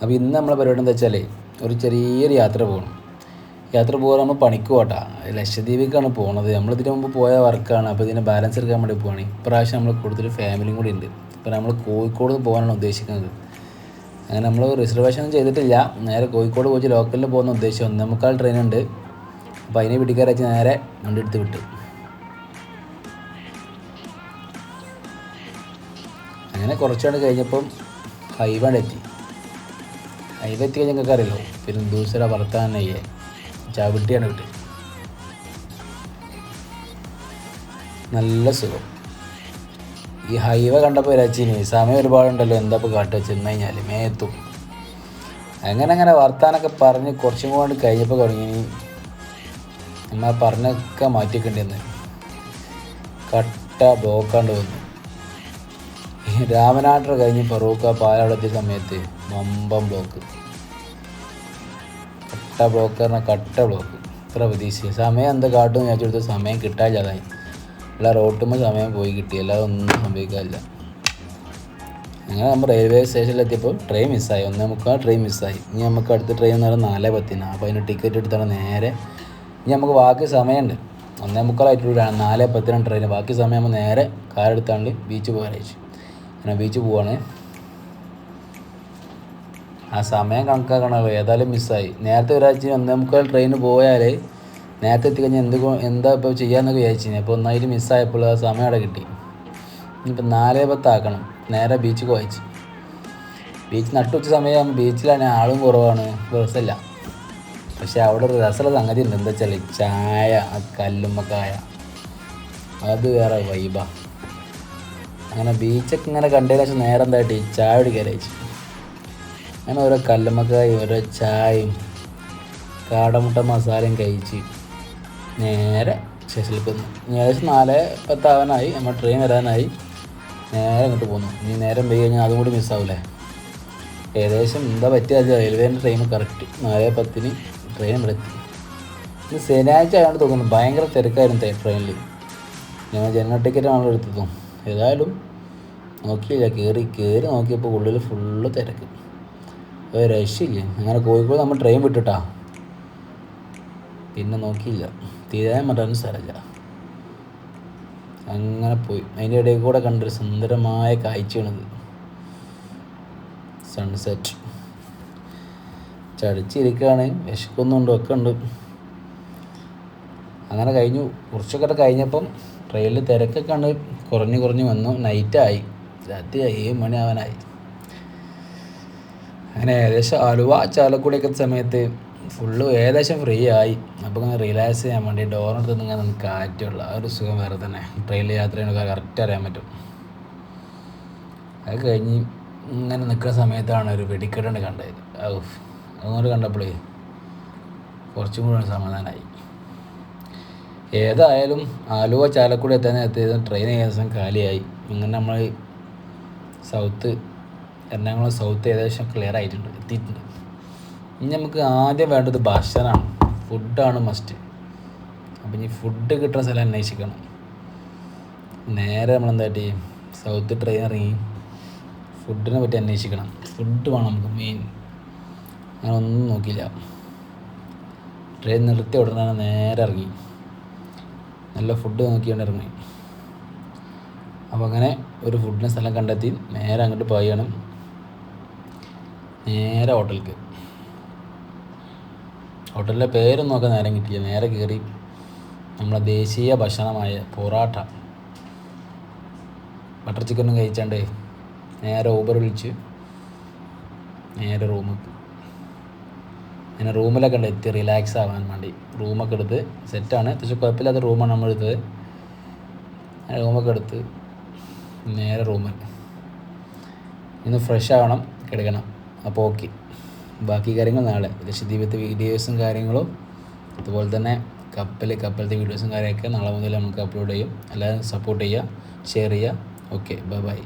അപ്പോൾ ഇന്ന് നമ്മളെ പരിപാടി എന്താ വെച്ചാൽ ഒരു ചെറിയൊരു യാത്ര പോകണം. യാത്ര പോകാൻ നമ്മൾ പണിക്ക് പോട്ടാ, ലക്ഷദ്വീപിലേക്കാണ് പോകുന്നത്. നമ്മളിതിന് മുമ്പ് പോയ വർക്കാണ്, അപ്പോൾ ഇതിനെ ബാലൻസ് എടുക്കാൻ വേണ്ടി പോവാണ്. ഇപ്രാവശ്യം നമ്മൾ കൂടുതൽ ഫാമിലിയും കൂടി ഉണ്ട്. അപ്പോൾ നമ്മൾ കോഴിക്കോട് പോകാനാണ് ഉദ്ദേശിക്കുന്നത്. അങ്ങനെ നമ്മൾ റിസർവേഷൻ ചെയ്തിട്ടില്ല, നേരെ കോഴിക്കോട് പോയി ലോക്കലിൽ പോകുന്ന ഉദ്ദേശം. 1:45 ട്രെയിൻ ഉണ്ട്. അപ്പോൾ അതിനെ പിടിക്കാരച്ച് നേരെ വണ്ടി എടുത്ത് വിട്ടു. അങ്ങനെ കുറച്ചുകൊണ്ട് കഴിഞ്ഞപ്പം ഹൈവേ എത്തി കഴിഞ്ഞാൽ ഞങ്ങൾക്ക് അറിയല്ലോ, പിന്നെ ദൂസര വർത്താനയ്യേ ചവിട്ടിയാണ് വിട്ട്. നല്ല സുഖം. ഈ ഹൈവേ കണ്ടപ്പോൾ രച്ചിന് സമയം ഒരുപാടുണ്ടല്ലോ, എന്താ ഇപ്പോൾ കാട്ടുക ചെന്ന് കഴിഞ്ഞാൽ മേത്തും. അങ്ങനെ വർത്താനൊക്കെ പറഞ്ഞ് കുറച്ചും കൂടി കഴിഞ്ഞപ്പോൾ തുടങ്ങി നമ്മൾ പറഞ്ഞൊക്കെ മാറ്റിക്കേണ്ടിയെന്ന് കട്ട ബ്ലോക്കാണ്ട് വന്നു. രാമനാട്ടർ കഴിഞ്ഞ് ഫറൂഖ പാലവിടെത്തിയ സമയത്ത് വമ്പം ബ്ലോക്ക്. കട്ട ബ്ലോക്ക് പറഞ്ഞാൽ കട്ട ബ്ലോക്ക്. ഇത്ര പ്രതീക്ഷിച്ചു. സമയം എന്താ കാട്ടുമെന്ന് വിചാരിച്ചെടുത്ത് സമയം കിട്ടാനില്ലാതായി. എല്ലാ റോട്ടുമ്പോൾ സമയം പോയി കിട്ടി, അല്ലാതെ ഒന്നും സംഭവിക്കാനില്ല. അങ്ങനെ നമ്മൾ റെയിൽവേ സ്റ്റേഷനിലെത്തിയപ്പോൾ ട്രെയിൻ മിസ്സായി. 1:45 ട്രെയിൻ മിസ്സായി. ഇനി നമുക്ക് അടുത്ത ട്രെയിൻ എന്ന് പറഞ്ഞാൽ 4:10. അപ്പോൾ അതിന് ടിക്കറ്റ് എടുത്താണ് നേരെ. ഇനി നമുക്ക് ബാക്കി സമയമുണ്ട്, 1:45 4:10 ട്രെയിൻ. ബാക്കി സമയം നമ്മൾ നേരെ കാറെടുത്താണ്ട് ബീച്ച് പോകാനയച്ചു. അങ്ങനെ ബീച്ച് പോവാണ്. ആ സമയം കണക്കാക്കണമല്ലോ, ഏതായാലും മിസ്സായി. നേരത്തെ ഒരാഴ്ച 1:45 ട്രെയിന് പോയാൽ നേരത്തെ എത്തിക്കഴിഞ്ഞാൽ എന്താ ഇപ്പോൾ ചെയ്യാമെന്നൊക്കെ വിചാരിച്ചു. അപ്പോൾ ഒന്നായിട്ട് മിസ്സായപ്പോൾ ആ സമയം അവിടെ കിട്ടി. ഇനിയിപ്പോൾ 4:10 ആക്കണം. നേരെ ബീച്ച് പോയച്ചു. ബീച്ച് നട്ടുച്ച സമയമാകുമ്പോൾ ബീച്ചിലാണ് ആളും കുറവാണ്, രസമില്ല. പക്ഷേ അവിടെ ഒരു രസമുള്ള സംഗതി ഉണ്ട്. എന്താ വെച്ചാൽ ചായ, ആ കല്ലുമ്മക്കായ, അത് വേറെ വൈബാ. അങ്ങനെ ബീച്ചൊക്കെ ഇങ്ങനെ കണ്ടതിന് ശേഷം നേരെ എന്തായിട്ട് ചായ കുടിക്കാൻ അയച്ചു. അങ്ങനെ ഓരോ കല്ലുമ്മക്കായും ഓരോ ചായയും കാടമുട്ട മസാലയും കഴിച്ച് നേരെ സ്റ്റേഷനിലേക്ക് വന്നു. ഏകദേശം 4:10 ആവാനായി, നമ്മൾ ട്രെയിൻ വരാനായി. നേരെ ഇങ്ങോട്ട് പോന്നു. ഇനി നേരം പോയി കഴിഞ്ഞാൽ അതും കൂടി മിസ്സാവില്ലേ. ഏകദേശം എന്താ പറ്റിയത്, റെയിൽവേൻ്റെ ട്രെയിൻ കറക്റ്റ് 4:10 ട്രെയിൻ ഇവിടെ എത്തി. ഇത് ശനിയാഴ്ച ആയതുകൊണ്ട് തോന്നുന്നു ഭയങ്കര തിരക്കായിരുന്നു ട്രെയിനിൽ. ഞങ്ങൾ ജനറൽ ടിക്കറ്റാണല്ലോ എടുത്തതും. ഏതായാലും നോക്കിയില്ല, കയറി നോക്കിയപ്പോൾ ഉള്ളിൽ ഫുള്ള് തിരക്ക്, ഒരു രക്ഷയില്ല. അങ്ങനെ കോഴിക്കോട് നമ്മൾ ട്രെയിൻ വിട്ടിട്ടാ, പിന്നെ നോക്കിയില്ല, തീരാൻ പറ്റാനും സ്ഥലമില്ല. അങ്ങനെ പോയി. അതിൻ്റെ ഇടയിൽ കൂടെ കണ്ടൊരു സുന്ദരമായ കാഴ്ചയാണിത്, സൺസെറ്റ്. ചടിച്ചിരിക്കുകയാണ്, വിശക്കൊന്നുണ്ട്, ഒക്കെ ഉണ്ട്. അങ്ങനെ കഴിഞ്ഞു. കുറച്ചൊക്കെ കഴിഞ്ഞപ്പം ട്രെയിനിൽ തിരക്കൊക്കെ കണ്ട് കുറഞ്ഞ് വന്നു. നൈറ്റായി, രാത്രി 7 മണി ആവാനായി. അങ്ങനെ ഏകദേശം ആലുവ ചാലക്കുടിയൊക്കെ സമയത്ത് ഫുള്ള് ഏകദേശം ഫ്രീ ആയി. അപ്പോൾ ഇങ്ങനെ റിലാക്സ് ചെയ്യാൻ വേണ്ടി ഡോറിനടുത്ത് നിന്ന് ഇങ്ങനെ കാറ്റുള്ള ആ ഒരു സുഖം വേറെ തന്നെ. ട്രെയിനിൽ യാത്ര ചെയ്യുന്നത് കറക്റ്റ് അറിയാൻ പറ്റും. അത് കഴിഞ്ഞ് ഇങ്ങനെ നിൽക്കുന്ന സമയത്താണ് ഒരു വെടിക്കെട്ടുണ്ട് കണ്ടത്. അതുകൊണ്ട് കണ്ടപ്പോഴേ കുറച്ചും കൂടി സമാധാനമായി. ഏതായാലും ആലുവ ചാലക്കുടി എത്താൻ എത്തിയത് ട്രെയിൻ ഏകദേശം കാലിയായി. ഇങ്ങനെ നമ്മൾ എറണാകുളം സൗത്ത് ഏകദേശം ക്ലിയർ ആയിട്ടുണ്ട്, എത്തിയിട്ടുണ്ട്. ഇനി നമുക്ക് ആദ്യം വേണ്ടത് ഭക്ഷണമാണ്, ഫുഡാണ് മസ്റ്റ്. അപ്പം ഇനി ഫുഡ് കിട്ടുന്ന സ്ഥലം അന്വേഷിക്കണം. നേരെ നമ്മളെന്തായിട്ട് സൗത്ത് ട്രെയിൻ ഇറങ്ങി ഫുഡിനെ പറ്റി അന്വേഷിക്കണം. ഫുഡ് വേണം നമുക്ക് മെയിൻ. അങ്ങനെ ഒന്നും നോക്കിയില്ല, ട്രെയിൻ നിർത്തി ഉടനെ നേരെ ഇറങ്ങി നല്ല ഫുഡ് നോക്കിയാണ് ഇറങ്ങി. അപ്പോൾ അങ്ങനെ ഒരു ഫുഡിൻ്റെ സ്ഥലം കണ്ടെത്തി നേരെ അങ്ങോട്ട് പോയാണ്. നേരെ ഹോട്ടലിലെ പേരൊന്നും നോക്കാൻ നേരം കിട്ടില്ല. നേരെ കയറി നമ്മളെ ദേശീയ ഭക്ഷണമായ പൊറാട്ട ബട്ടർ ചിക്കനും കഴിച്ചാണ്ട് നേരെ ഊബർ വിളിച്ച് നേരെ അങ്ങനെ റൂമിലൊക്കെ ഉണ്ട് എത്തി റിലാക്സ് ആവാൻ വേണ്ടി. റൂമൊക്കെ എടുത്ത് സെറ്റാണ്, പക്ഷേ കുഴപ്പമില്ലാത്ത റൂമാണ് നമ്മൾ എടുത്തത്. റൂമൊക്കെ എടുത്ത് നേരെ റൂമിൽ ഇന്ന് ഫ്രഷ് ആവണം, കിടക്കണം. അപ്പോൾ ഓക്കെ, ബാക്കി കാര്യങ്ങൾ നാളെ. ലക്ഷദ്വീപത്തെ വീഡിയോസും കാര്യങ്ങളും അതുപോലെ തന്നെ കപ്പലത്തെ വീഡിയോസും കാര്യമൊക്കെ നാളെ മുതൽ നമുക്ക് അപ്ലോഡ് ചെയ്യും. എല്ലാവരും സപ്പോർട്ട് ചെയ്യുക, ഷെയർ ചെയ്യുക. Okay, by.